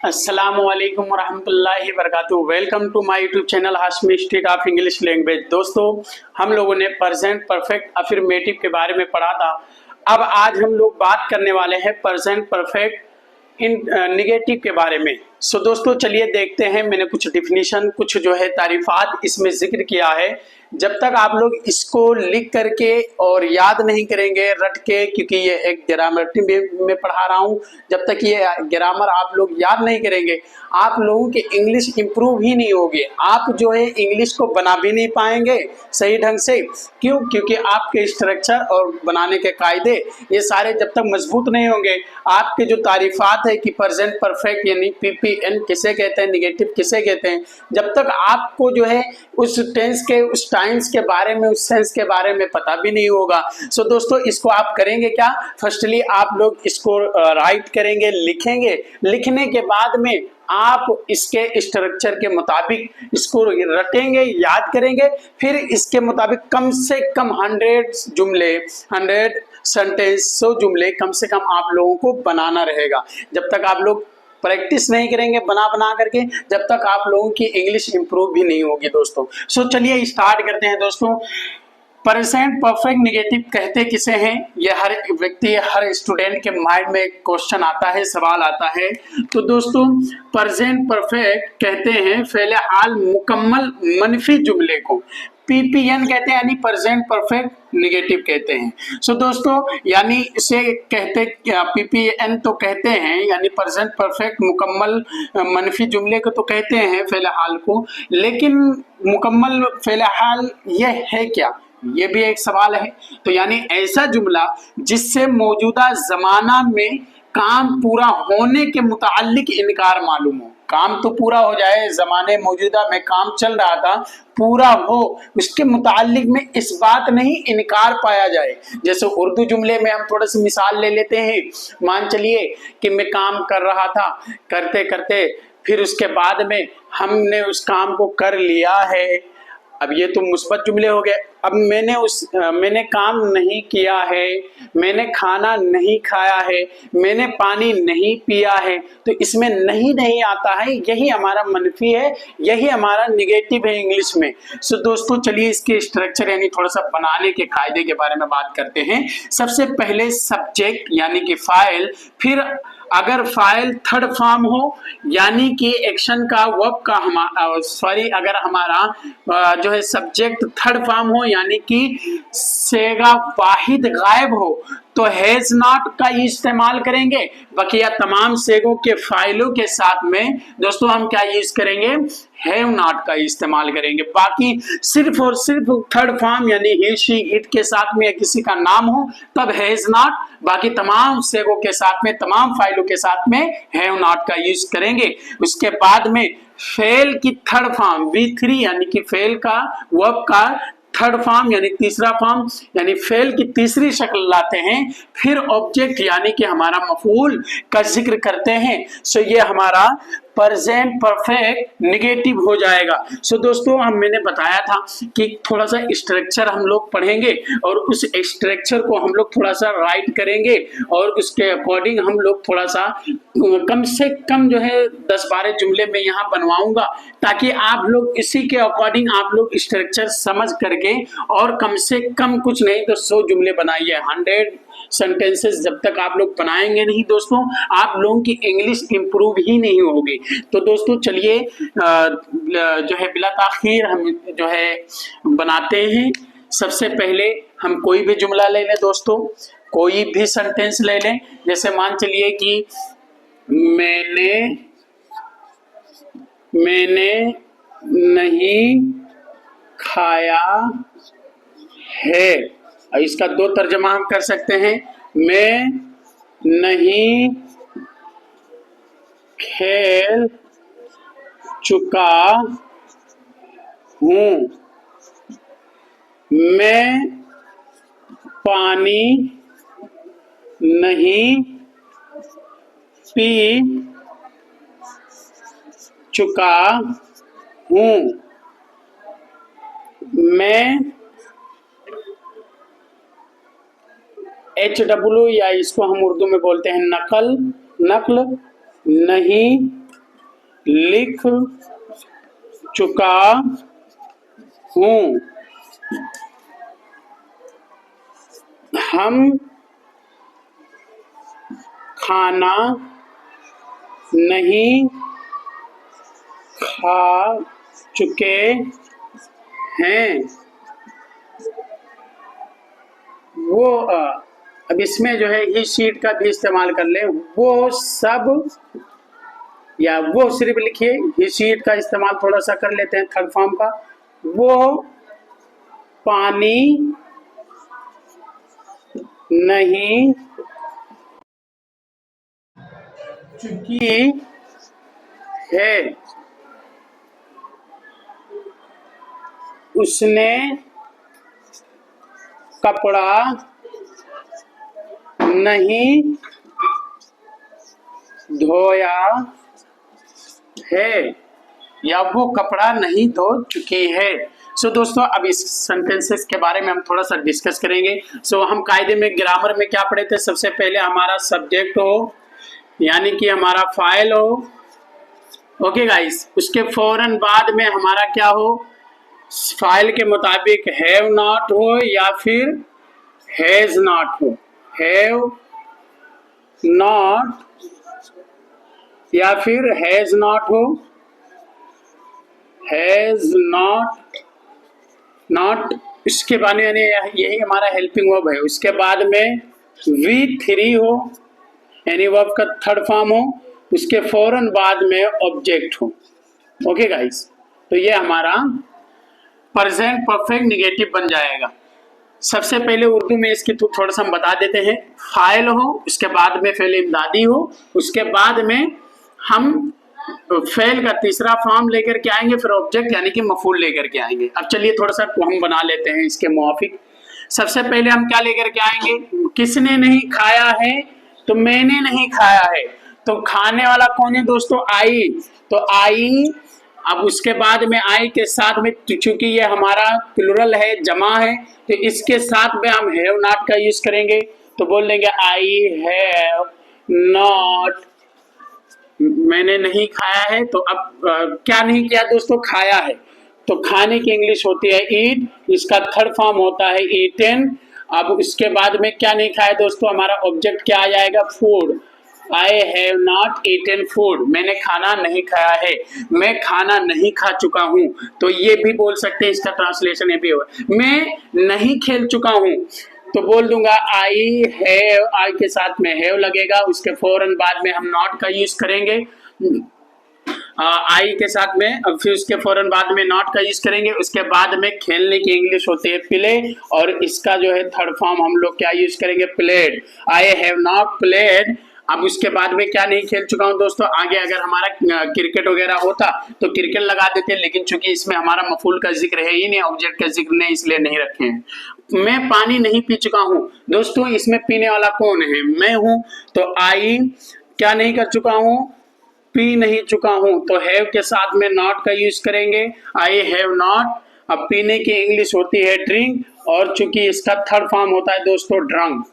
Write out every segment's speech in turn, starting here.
अस्सलामुअलैकुम वरहमतुल्लाहि वबरकातुहू। Welcome to my YouTube channel Hashmi street of English language. दोस्तों, हम लोगों ने प्रेजेंट परफेक्ट अफर्मेटिव के बारे में पढ़ा था। अब आज हम लोग बात करने वाले हैं प्रेजेंट परफेक्ट इन निगेटिव के बारे में। दोस्तों, चलिए देखते हैं। मैंने कुछ डिफिनीशन, कुछ जो है तारीफात इसमें जिक्र किया है। जब तक आप लोग इसको लिख करके और याद नहीं करेंगे रट के, क्योंकि ये एक ग्रामर में पढ़ा रहा हूँ, जब तक ये ग्रामर आप लोग याद नहीं करेंगे आप लोगों की इंग्लिश इंप्रूव ही नहीं होगी। आप जो है इंग्लिश को बना भी नहीं पाएंगे सही ढंग से। क्यों? क्योंकि आपके स्ट्रक्चर और बनाने के कायदे ये सारे जब तक मजबूत नहीं होंगे, आपके जो तारीफात है कि प्रेजेंट परफेक्ट यानी पीपीएन किसे कहते हैं, निगेटिव किसे कहते हैं, जब तक आपको जो है उस टेंस के, उस टाइम्स के बारे में, उस सेंस के बारे में पता भी नहीं होगा। दोस्तों, इसको आप करेंगे क्या? फर्स्टली आप लोग इसको राइट करेंगे, लिखेंगे। लिखने के बाद में आप इसके स्ट्रक्चर के मुताबिक इसको रटेंगे, याद करेंगे। फिर इसके मुताबिक कम से कम 100 जुमले, 100 सेंटेंस, 100 जुमले कम से कम आप लोगों को बनाना रहेगा। जब तक आप लोग प्रैक्टिस नहीं करेंगे बना बना करके, जब तक आप लोगों की इंग्लिश इंप्रूव भी नहीं होगी दोस्तों। चलिए स्टार्ट करते हैं दोस्तों। प्रेजेंट परफेक्ट निगेटिव कहते किसे हैं? ये हर व्यक्ति, हर स्टूडेंट के माइंड में एक क्वेश्चन आता है, सवाल आता है। तो दोस्तों, प्रेजेंट परफेक्ट कहते हैं फेले हाल मुकम्मल मनफी जुमले को पीपीएन कहते हैं, यानी प्रेजेंट परफेक्ट निगेटिव कहते हैं। दोस्तों, यानी इसे कहते पीपीएन तो कहते हैं, यानी प्रेजेंट परफेक्ट मुकम्मल मनफी जुमले को तो कहते हैं फिलहाल को, लेकिन मुकम्मल फिलहाल यह है क्या? ये भी एक सवाल है। तो यानी ऐसा जुमला जिससे मौजूदा जमाना में काम पूरा होने के मुताल्लिक इनकार मालूम हो। काम तो पूरा हो जाए, जमाने मौजूदा में काम चल रहा था, पूरा हो, उसके मुताल्लिक में इस बात नहीं इनकार पाया जाए। जैसे उर्दू जुमले में हम थोड़ा सी मिसाल ले लेते हैं। मान चलिए कि मैं काम कर रहा था, करते करते फिर उसके बाद में हमने उस काम को कर लिया है। अब ये तो मुस्बत जुमले हो गए। अब मैंने काम नहीं किया है, मैंने खाना नहीं खाया है, मैंने पानी नहीं पिया है, तो इसमें नहीं आता है, यही हमारा मनफी है, यही हमारा निगेटिव है इंग्लिश में। दोस्तों, चलिए इसके स्ट्रक्चर यानी थोड़ा सा बनाने के कायदे के बारे में बात करते हैं। सबसे पहले सब्जेक्ट यानी कि फाइल, फिर अगर फाइल थर्ड फॉर्म हो यानी कि एक्शन का, वर्ब का, अगर हमारा जो है सब्जेक्ट थर्ड फॉर्म हो यानी कि सेगा वाहिद गायब हो तो हैज नॉट का इस्तेमाल करेंगे। बकिया तमाम सेगों के फाइलों के साथ में दोस्तों हम क्या यूज करेंगे? हैव नॉट का इस्तेमाल करेंगे। बाकी सिर्फ और सिर्फ थर्ड फॉर्म यानी ही, शी, इट के साथ में किसी का नाम हो तब हैज नॉट, बाकी तमाम सेगों के साथ में, तमाम फाइलों के साथ में हैव नॉट का यूज करेंगे। उसके बाद में फेल की थर्ड फॉर्म V3 यानी कि फेल का, वर्ब का थर्ड फॉर्म यानी तीसरा फॉर्म, यानी फेल की तीसरी शक्ल लाते हैं। फिर ऑब्जेक्ट यानी कि हमारा मफूल का जिक्र करते हैं। ये हमारा प्रेजेंट परफेक्ट निगेटिव हो जाएगा। दोस्तों, मैंने बताया था कि थोड़ा सा स्ट्रक्चर हम लोग पढ़ेंगे और उस स्ट्रक्चर को हम लोग थोड़ा सा राइट करेंगे और उसके अकॉर्डिंग हम लोग थोड़ा सा कम से कम जो है 10-12 जुमले में यहाँ बनवाऊंगा, ताकि आप लोग इसी के अकॉर्डिंग आप लोग स्ट्रक्चर समझ करके और कम से कम कुछ नहीं तो 100 जुमले बनाइए। 100 सेंटेंसेस जब तक आप लोग बनाएंगे नहीं दोस्तों, आप लोगों की इंग्लिश इंप्रूव ही नहीं होगी। तो दोस्तों, चलिए जो है बिला ताखीर हम जो है बनाते हैं। सबसे पहले हम कोई भी जुमला ले लें दोस्तों, कोई भी सेंटेंस ले लें। जैसे मान चलिए कि मैंने नहीं खाया है। इसका 2 तर्जमा हम कर सकते हैं। मैं नहीं खेल चुका हूँ, मैं पानी नहीं पी चुका हूँ, मैं HW या इसको हम उर्दू में बोलते हैं नकल नहीं लिख चुका हूँ। हम खाना नहीं खा चुके हैं। वो अब इसमें जो है ही शीट का भी इस्तेमाल कर ले। वो सब, या वो सिर्फ लिखिए, ही शीट का इस्तेमाल थोड़ा सा कर लेते हैं थर्ड फॉर्म का। वो पानी नहीं चुकी है। उसने कपड़ा नहीं धोया है, या वो कपड़ा नहीं धो चुकी है। सो दोस्तों, अब इस सेंटेंसेस के बारे में हम थोड़ा सा डिस्कस करेंगे। हम कायदे में ग्रामर में क्या पढ़े थे? सबसे पहले हमारा सब्जेक्ट हो, यानी कि हमारा फाइल हो। ओके गाइस, उसके फौरन बाद में हमारा क्या हो? फाइल के मुताबिक हैव नॉट हो या फिर हैज नॉट हो। हैव नॉट या फिर हैज नॉट हो। हैज नॉट इसके बाद में यानी यही हमारा हेल्पिंग वर्ब है। उसके बाद में V3 हो, यानी वर्ब का थर्ड फॉर्म हो। उसके फौरन बाद में ऑब्जेक्ट हो। ओके गाइस, तो ये हमारा प्रेजेंट परफेक्ट निगेटिव बन जाएगा। सबसे पहले उर्दू में इसकी थोड़ा सा हम बता देते हैं। फाइल हो, उसके बाद में फेल इमदादी हो, उसके बाद में हम फेल का तीसरा फॉर्म लेकर के आएंगे, फिर ऑब्जेक्ट यानी कि मफूल लेकर के आएंगे। अब चलिए थोड़ा सा हम बना लेते हैं इसके मुआफिक। सबसे पहले हम क्या लेकर के आएंगे? किसने नहीं खाया है? तो मैंने नहीं खाया है। तो खाने वाला कौन है दोस्तों? आई। तो आई। अब उसके बाद में आई के साथ में, चूंकि ये हमारा प्लूरल है, जमा है, तो इसके साथ में हम हैव नॉट का यूज करेंगे। तो बोल देंगे आई हैव नॉट, मैंने नहीं खाया है। तो अब क्या नहीं किया दोस्तों? खाया है। तो खाने की इंग्लिश होती है ईट, इसका थर्ड फॉर्म होता है ईटन। अब इसके बाद में क्या नहीं खाया दोस्तों? हमारा ऑब्जेक्ट क्या आ जाएगा? Food. I have not eaten food, मैंने खाना नहीं खाया है, मैं खाना नहीं खा चुका हूँ। तो ये भी बोल सकते हैं, इसका ट्रांसलेशन ये भी होगा। मैं नहीं खेल चुका हूँ, तो बोल दूंगा आई हैव, आई के साथ में हैव लगेगा। उसके फौरन बाद में हम नॉट का यूज करेंगे आई के साथ में, फिर उसके फौरन बाद में नॉट का यूज करेंगे। उसके बाद में खेलने की इंग्लिश होती है प्ले, और इसका जो है थर्ड फॉर्म हम लोग क्या यूज करेंगे? Played. I have not played. अब उसके बाद में क्या नहीं खेल चुका हूं दोस्तों? आगे अगर हमारा क्रिकेट वगैरह होता तो क्रिकेट लगा देते, लेकिन चूंकि इसमें हमारा मफूल का जिक्र है ही नहीं, ऑब्जेक्ट का जिक्र नहीं, इसलिए नहीं रखे हैं। मैं पानी नहीं पी चुका हूं दोस्तों, इसमें पीने वाला कौन है? मैं हूं। तो आई क्या नहीं कर चुका हूं? पी नहीं चुका हूं। तो हैव के साथ में नॉट का यूज करेंगे, आई हैव नॉट। अब पीने की इंग्लिश होती है ड्रिंक, और चूंकि इसका थर्ड फॉर्म होता है दोस्तों drunk.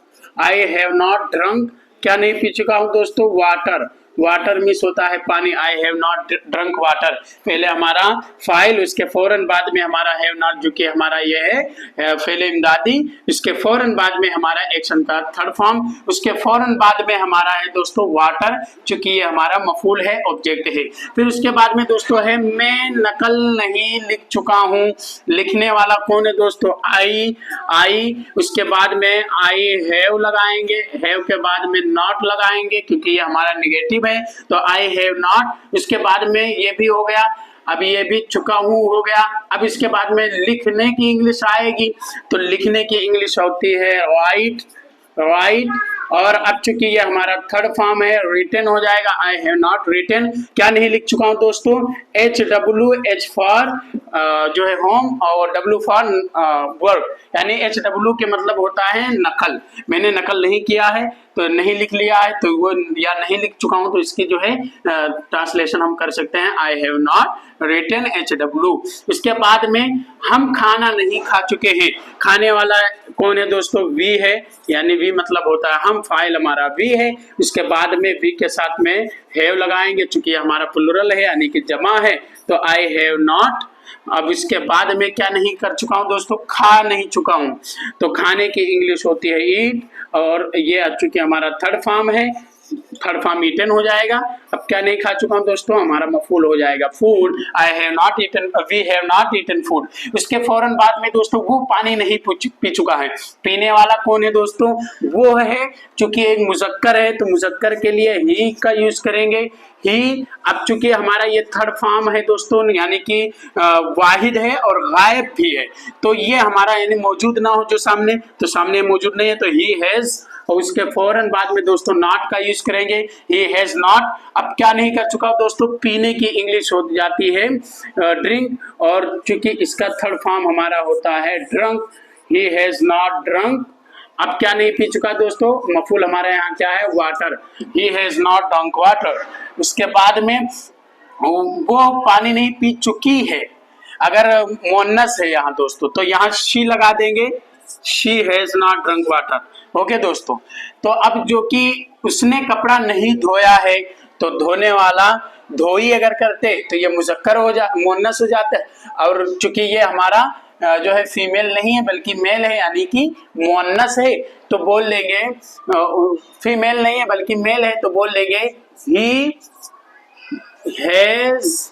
I have not drunk, क्या नहीं पी चुका हूं दोस्तों? वाटर। वाटर मिस होता है पानी, आई हैव नॉट ड्रंक वाटर। पहले हमारा फाइल, उसके फौरन बाद में हमारा हैव नॉट, जो कि हमारा ये है फेल इमदादी। उसके फौरन बाद में हमारा एक्शन का थर्ड फॉर्म। उसके फौरन बाद में हमारा है दोस्तों वाटर, चूंकि ये हमारा मफूल है, ऑब्जेक्ट है। फिर उसके बाद में दोस्तों है मैं नकल नहीं लिख चुका हूँ। लिखने वाला कौन है दोस्तों? आई। उसके बाद में आई हैव लगाएंगे, हैव के बाद में नॉट लगाएंगे, क्योंकि ये हमारा निगेटिव है। तो आई हैव नॉट। उसके बाद में ये भी हो गया, अब ये भी चुका हूं हो गया। अब इसके बाद में लिखने की इंग्लिश आएगी, तो लिखने की इंग्लिश होती है राइट। और अब चूंकि ये हमारा थर्ड फॉर्म है, रिटन हो जाएगा, आई हैव नॉट रिटन, क्या नहीं लिख चुका हूं दोस्तों? H फॉर जो है होम, और W फॉर वर्क, यानी HW के मतलब होता है नकल। मैंने नकल नहीं किया है, तो नहीं लिख लिया है, तो वो या नहीं लिख चुका हूं, तो इसकी जो है ट्रांसलेशन हम कर सकते हैं I have not written HW। उसके बाद में हम खाना नहीं खा चुके हैं। खाने वाला कौन है दोस्तों? वी है, यानी वी मतलब होता है हम। फॉर्म, फाइल हमारा वी है, उसके बाद में वी के साथ में हैव लगाएंगे, चूंकि हमारा प्लुरल है यानी कि जमा है, तो आई हैव नॉट। अब इसके बाद में क्या नहीं कर चुका हूं दोस्तों, खा नहीं चुका हूं, तो खाने की इंग्लिश होती है ईट, और ये चूंकि हमारा थर्ड फॉर्म है, थर्ड फॉर्म ईटन हो जाएगा। अब क्या नहीं खा चुका हूं दोस्तों, हमारा मफूल हो जाएगा food, I have not eaten, we have not eaten food. उसके फौरन बाद में दोस्तों वो पानी नहीं पी चुका है। पीने वाला कौन है दोस्तों, वो है, चूंकि एक मुजक्कर है तो मुजक्कर के लिए ही का यूज करेंगे, ही। अब चूंकि हमारा ये थर्ड फॉर्म है दोस्तों, यानी कि वाहिद है और गायब भी है, तो ये हमारा यानी मौजूद ना हो जो सामने, तो सामने मौजूद नहीं है, तो ही हैज, और उसके फौरन बाद में दोस्तों नॉट का यूज करेंगे, ही हैज नॉट। अब क्या नहीं कर चुका दोस्तों, पीने की इंग्लिश हो जाती है ड्रिंक, और चूंकि इसका थर्ड फॉर्म हमारा होता है drunk, he has not drunk. अब क्या नहीं पी चुका दोस्तों, मफूल हमारे यहाँ क्या है, water, he has not drunk water. उसके बाद में वो पानी नहीं पी चुकी है, अगर मुअन्नस है यहाँ दोस्तों तो यहाँ शी लगा देंगे, she has not drunk water. Okay दोस्तों, तो अब जो कि उसने कपड़ा नहीं धोया है, तो धोने वाला धोई अगर करते तो ये मुजक्कर मुअन्नस हो जाता है, और चूंकि ये हमारा जो है फीमेल नहीं है बल्कि मेल है यानी कि मुअन्नस है, तो बोल लेंगे, फीमेल नहीं है बल्कि मेल है तो बोल लेंगे ही हैज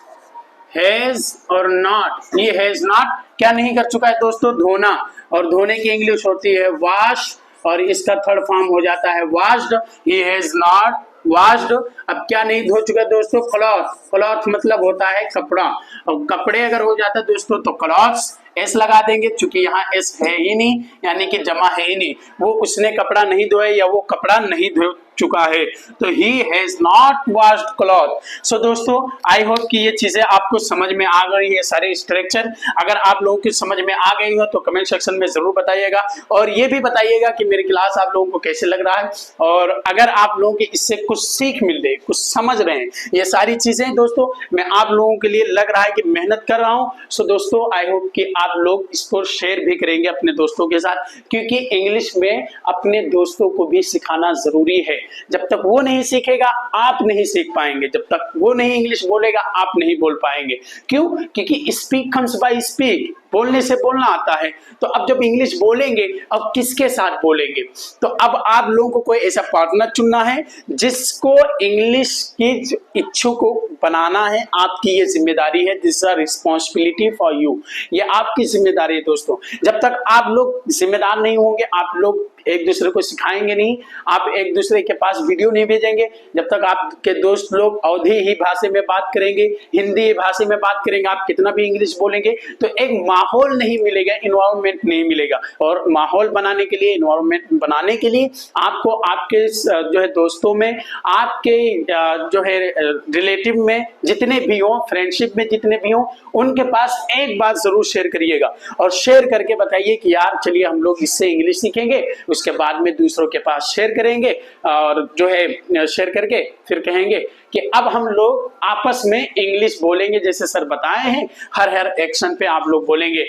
और नॉट। ही हैज नॉट क्या नहीं कर चुका है दोस्तों, धोना, और धोने की इंग्लिश होती है वॉश, और इसका थर्ड फॉर्म हो जाता है washed, he has not washed. अब क्या नहीं धो चुका दोस्तों, क्लॉथ, क्लॉथ मतलब होता है कपड़ा, और कपड़े अगर हो जाता है दोस्तों तो क्लॉथ्स, एस लगा देंगे, चूंकि यहाँ एस है ही नहीं यानी कि जमा है ही नहीं, वो उसने कपड़ा नहीं धोया या वो कपड़ा नहीं धो चुका है, तो he has not washed cloth. So दोस्तों आई होप कि ये चीजें आपको समझ में आ गई है, सारे स्ट्रक्चर। अगर आप लोगों की समझ में आ गई हो तो कमेंट सेक्शन में जरूर बताइएगा, और ये भी बताइएगा कि मेरी क्लास आप लोगों को कैसे लग रहा है, और अगर आप लोगों की इससे कुछ सीख मिल रही, कुछ समझ रहे हैं, ये सारी चीजें दोस्तों मैं आप लोगों के लिए लग रहा है कि मेहनत कर रहा हूँ। सो दोस्तों आई होप कि आप लोग इसको शेयर भी करेंगे अपने दोस्तों के साथ, क्योंकि इंग्लिश में अपने दोस्तों को भी सिखाना जरूरी है। जब तक वो नहीं सीखेगा आप नहीं सीख पाएंगे, जब तक वो नहीं इंग्लिश बोलेगा आप नहीं बोल पाएंगे। क्यों? क्योंकि स्पीक कम्स बाय स्पीक, बोलने से बोलना आता है। तो अब जब इंग्लिश बोलेंगे अब किसके साथ बोलेंगे, तो अब आप लोगों को कोई ऐसा पार्टनर चुनना है जिसको इंग्लिश की इच्छुक को बनाना है। आपकी ये जिम्मेदारी है, this is a responsibility for you, ये आपकी जिम्मेदारी है दोस्तों। जब तक आप लोग जिम्मेदार नहीं होंगे, आप लोग एक दूसरे को सिखाएंगे नहीं, आप एक दूसरे के पास वीडियो नहीं भेजेंगे, जब तक आपके दोस्त लोग अवधी ही भाषा में बात करेंगे, हिंदी भाषा में बात करेंगे, आप कितना भी इंग्लिश बोलेंगे तो एक माहौल नहीं मिलेगा, इन्वायरमेंट नहीं मिलेगा। और माहौल बनाने के लिए, इन्वायरमेंट बनाने के लिए आपको आपके जो है दोस्तों में, आपके जो है रिलेटिव में जितने भी हो, फ्रेंडशिप में जितने भी हो, उनके पास एक बात जरूर शेयर करिएगा, और शेयर करके बताइए कि यार चलिए हम लोग इससे इंग्लिश सीखेंगे। उसके बाद में दूसरों के पास शेयर करेंगे, और जो है शेयर करके फिर कहेंगे कि अब हम लोग आपस में इंग्लिश बोलेंगे, जैसे सर बताए हैं। हर एक्शन पे आप लोग बोलेंगे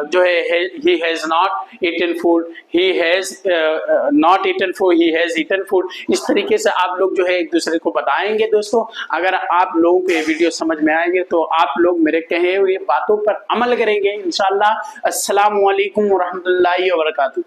जो है he has not eaten food, he has not eaten food, he has eaten food. इस तरीके से आप लोग जो है एक दूसरे को बताएंगे दोस्तों। अगर आप लोगों को ये वीडियो समझ में आएंगे तो आप लोग मेरे कहे हुए बातों पर अमल करेंगे इंशाल्लाह। अस्सलामु अलैकुम व रहमतुल्लाहि व बरकातुहू।